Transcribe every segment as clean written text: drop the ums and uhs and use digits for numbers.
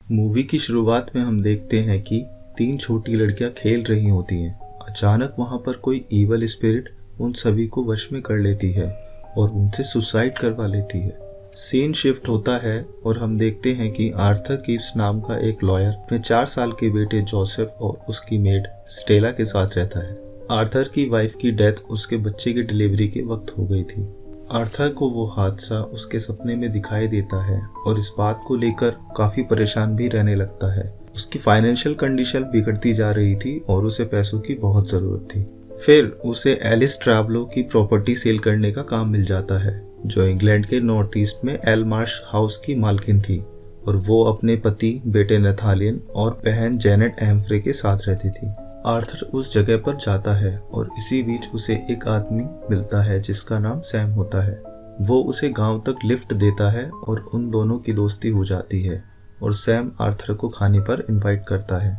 Movie की शुरुआत में हम देखते हैं कि तीन छोटी लड़कियां खेल रही होती हैं। अचानक वहां पर कोई ईवल स्पिरिट उन सभी को वश में कर लेती है और उनसे सुसाइड करवा लेती है। सीन शिफ्ट होता है और हम देखते हैं कि आर्थर कीव्स नाम का एक लॉयर अपने 4 साल के बेटे जोसेफ और उसकी मेड स्टेला के साथ रहता है। आर्थर की वाइफ की डेथ उसके बच्चे की डिलीवरी के वक्त हो गई थी। आर्थर को वो हादसा उसके सपने में दिखाई देता है और इस बात को लेकर काफी परेशान भी रहने लगता है। उसकी फाइनेंशियल कंडीशन बिगड़ती जा रही थी और उसे पैसों की बहुत जरूरत थी। फिर उसे एलिस ट्रैवलो की प्रॉपर्टी सेल करने का काम मिल जाता है, जो इंग्लैंड के नॉर्थ ईस्ट में एलमार्श हाउस की मालकिन थी और वो अपने पति, बेटे नेथानियल और बहन जेनेट एम्फ्रे के साथ रहती थी। आर्थर उस जगह पर जाता है और इसी बीच उसे एक आदमी मिलता है जिसका नाम सैम होता है। वो उसे गांव तक लिफ्ट देता है और उन दोनों की दोस्ती हो जाती है और सैम आर्थर को खाने पर इनवाइट करता है।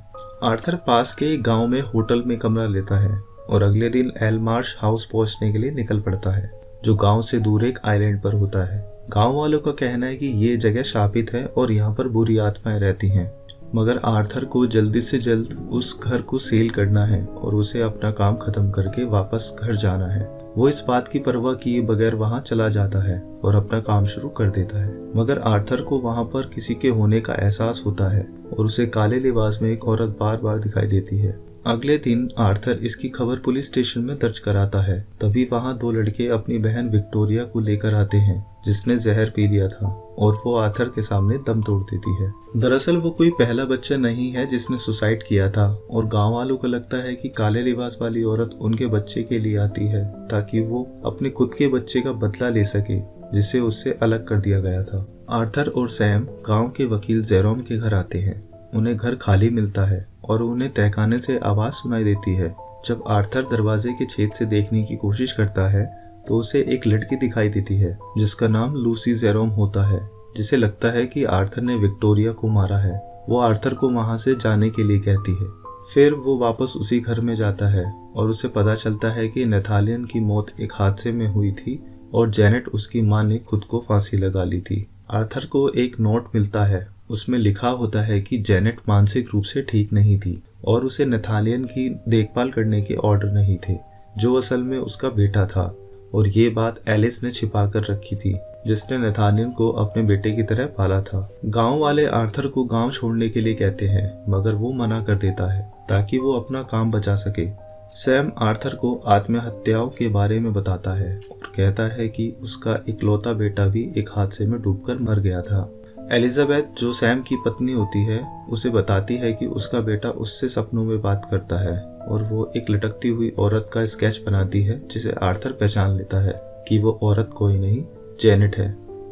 आर्थर पास के एक गांव में होटल में कमरा लेता है और अगले दिन एलमार्श हाउस पहुंचने के लिए निकल पड़ता है, जो गांव से दूर एक आइलैंड पर होता है। गांव वालों का कहना है कि ये जगह शापित है और यहाँ पर बुरी आत्माएं रहती हैं, मगर आर्थर को जल्दी से जल्द उस घर को सेल करना है और उसे अपना काम खत्म करके वापस घर जाना है। वो इस बात की परवाह किए बगैर वहां चला जाता है और अपना काम शुरू कर देता है, मगर आर्थर को वहां पर किसी के होने का एहसास होता है और उसे काले लिबास में एक औरत बार बार दिखाई देती है। अगले दिन आर्थर इसकी खबर पुलिस स्टेशन में दर्ज कराता है। तभी वहां 2 लड़के अपनी बहन विक्टोरिया को लेकर आते हैं, जिसने जहर पी लिया था, और वो आर्थर के सामने दम तोड़ देती है। दरअसल वो कोई पहला बच्चा नहीं है जिसने सुसाइड किया था और गांव वालों को लगता है कि काले लिबास वाली औरत उनके बच्चे के लिए आती है ताकि वो अपने खुद के बच्चे का बदला ले सके, जिसे उससे अलग कर दिया गया था। आर्थर और सैम गाँव के वकील जेरोम के घर आते हैं। उन्हें घर खाली मिलता है और उन्हें तहखाने से आवाज सुनाई देती है। जब आर्थर दरवाजे के छेद से देखने की कोशिश करता है तो उसे एक लड़की दिखाई देती है जिसका नाम लूसी जेरोम होता है, जिसे लगता है कि आर्थर ने विक्टोरिया को मारा है। वो आर्थर को वहां से जाने के लिए कहती है। फिर वो वापस उसी घर में जाता है और उसे पता चलता है कि नेथानियल की मौत एक हादसे में हुई थी और जेनेट, उसकी मां, ने खुद को फांसी लगा ली थी। आर्थर को एक नोट मिलता है। उसमें लिखा होता है कि जेनेट मानसिक रूप से ठीक नहीं थी और उसे नेथानियल की देखभाल करने के ऑर्डर नहीं थे, जो असल में उसका बेटा था, और ये बात एलिस ने छिपा कर रखी थी, जिसने नेथानियल को अपने बेटे की तरह पाला था। गांव वाले आर्थर को गांव छोड़ने के लिए कहते हैं, मगर वो मना कर देता है ताकि वो अपना काम बचा सके। सैम आर्थर को आत्महत्याओं के बारे में बताता है और कहता है कि उसका इकलौता बेटा भी एक हादसे में डूबकर मर गया था। एलिजाबेथ, जो सैम की पत्नी होती है, उसे बताती है कि उसका बेटा उससे सपनों में बात करता है और वो एक लटकती हुई औरत का स्केच बनाती है, जिसे आर्थर पहचान लेता है कि वो औरत कोई नहीं, जेनेट है।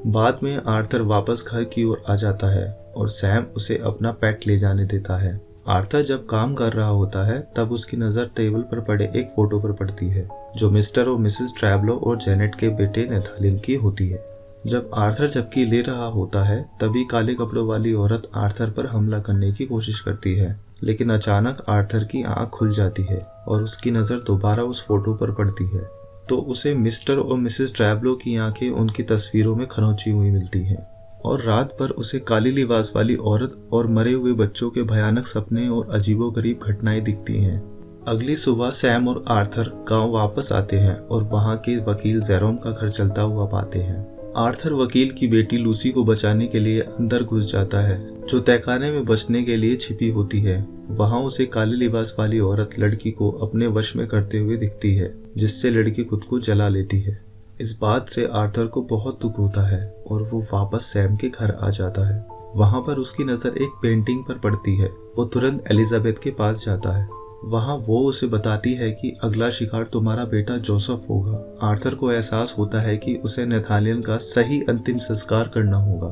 बाद में आर्थर वापस घर की ओर आ जाता है और सैम उसे अपना पेट ले जाने देता है। आर्थर जब काम कर रहा होता है तब उसकी नज़र टेबल पर पड़े एक फोटो पर पड़ती है, जो मिस्टर और मिसेस ट्रैवलो और जेनेट के बेटे नेथानियल की होती है। जब आर्थर झपकी ले रहा होता है तभी काले कपड़ों वाली औरत आर्थर पर हमला करने की कोशिश करती है, लेकिन अचानक आर्थर की आंख खुल जाती है और उसकी नज़र दोबारा उस फोटो पर पड़ती है, तो उसे मिस्टर और मिसेस ट्रैवलो की आंखें उनकी तस्वीरों में खरोंची हुई मिलती हैं और रात भर उसे काली लिबास वाली औरत और मरे हुए बच्चों के भयानक सपने और अजीबोगरीब घटनाएं दिखती हैं। अगली सुबह सैम और आर्थर गांव वापस आते हैं और वहां के वकील जेरोम का घर चलता हुआ पाते हैं। आर्थर वकील की बेटी लूसी को बचाने के लिए अंदर घुस जाता है, जो तहखाने में बचने के लिए छिपी होती है। वहां उसे काले लिबास वाली औरत लड़की को अपने वश में करते हुए दिखती है, जिससे लड़की खुद को जला लेती है। इस बात से आर्थर को बहुत दुख होता है और वो वापस सैम के घर आ जाता है। वहां पर उसकी नजर एक पेंटिंग पर पड़ती है। वो तुरंत एलिजाबेथ के पास जाता है। वहां वो उसे बताती है कि अगला शिकार तुम्हारा बेटा जोसेफ होगा। आर्थर को एहसास होता है कि उसे नेथानियल का सही अंतिम संस्कार करना होगा।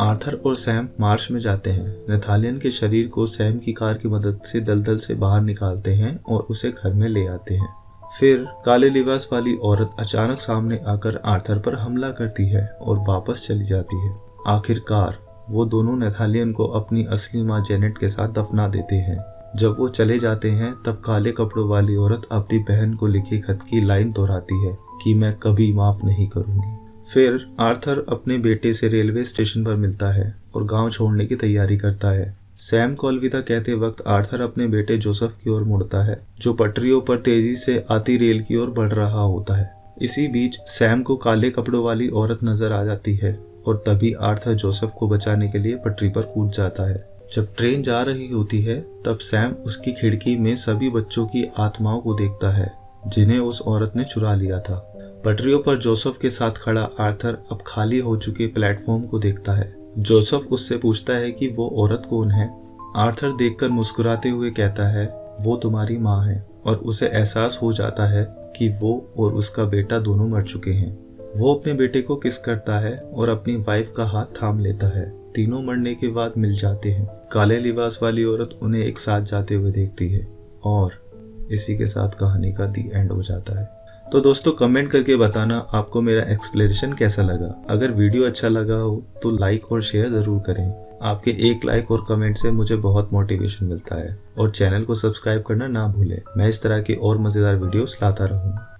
आर्थर और सैम मार्श में जाते हैं। नेथानियल के शरीर को सैम की कार की मदद से दलदल से बाहर निकालते हैं और उसे घर में ले आते हैं। फिर काले लिबास वाली औरत अचानक सामने आकर आर्थर पर हमला करती है और वापस चली जाती है। आखिरकार वो दोनों नेथानियल को अपनी असली मां जेनेट के साथ दफना देते हैं। जब वो चले जाते हैं तब काले कपड़ों वाली औरत अपनी बहन को लिखी खत की लाइन दोहराती है कि मैं कभी माफ नहीं करूंगी। फिर आर्थर अपने बेटे से रेलवे स्टेशन पर मिलता है और गांव छोड़ने की तैयारी करता है। सैम को अलविदा कहते वक्त आर्थर अपने बेटे जोसेफ की ओर मुड़ता है, जो पटरियों पर तेजी से आती रेल की ओर बढ़ रहा होता है। इसी बीच सैम को काले कपड़ों वाली औरत नजर आ जाती है और तभी आर्थर जोसेफ को बचाने के लिए पटरी पर कूद जाता है। जब ट्रेन जा रही होती है तब सैम उसकी खिड़की में सभी बच्चों की आत्माओं को देखता है जिन्हें उस औरत ने चुरा लिया था। पटरियों पर जोसेफ के साथ खड़ा आर्थर अब खाली हो चुके प्लेटफॉर्म को देखता है। जोसेफ उससे पूछता है कि वो औरत कौन है। आर्थर देखकर मुस्कुराते हुए कहता है, वो तुम्हारी माँ है, और उसे एहसास हो जाता है कि वो और उसका बेटा दोनों मर चुके हैं। वो अपने बेटे को किस करता है और अपनी वाइफ का हाथ थाम लेता है। तीनों मरने के बाद मिल जाते हैं। काले लिबास वाली औरत उन्हें एक साथ जाते हुए देखती है और इसी के साथ कहानी का दी एंड हो जाता है। तो दोस्तों कमेंट करके बताना आपको मेरा एक्सप्लेनेशन कैसा लगा। अगर वीडियो अच्छा लगा हो तो लाइक और शेयर ज़रूर करें। आपके एक लाइक और कमेंट से मुझे बहुत मोटिवेशन मिलता है। और चैनल को सब्सक्राइब करना ना भूलें। मैं इस तरह के और मज़ेदार वीडियोस लाता रहूँगा।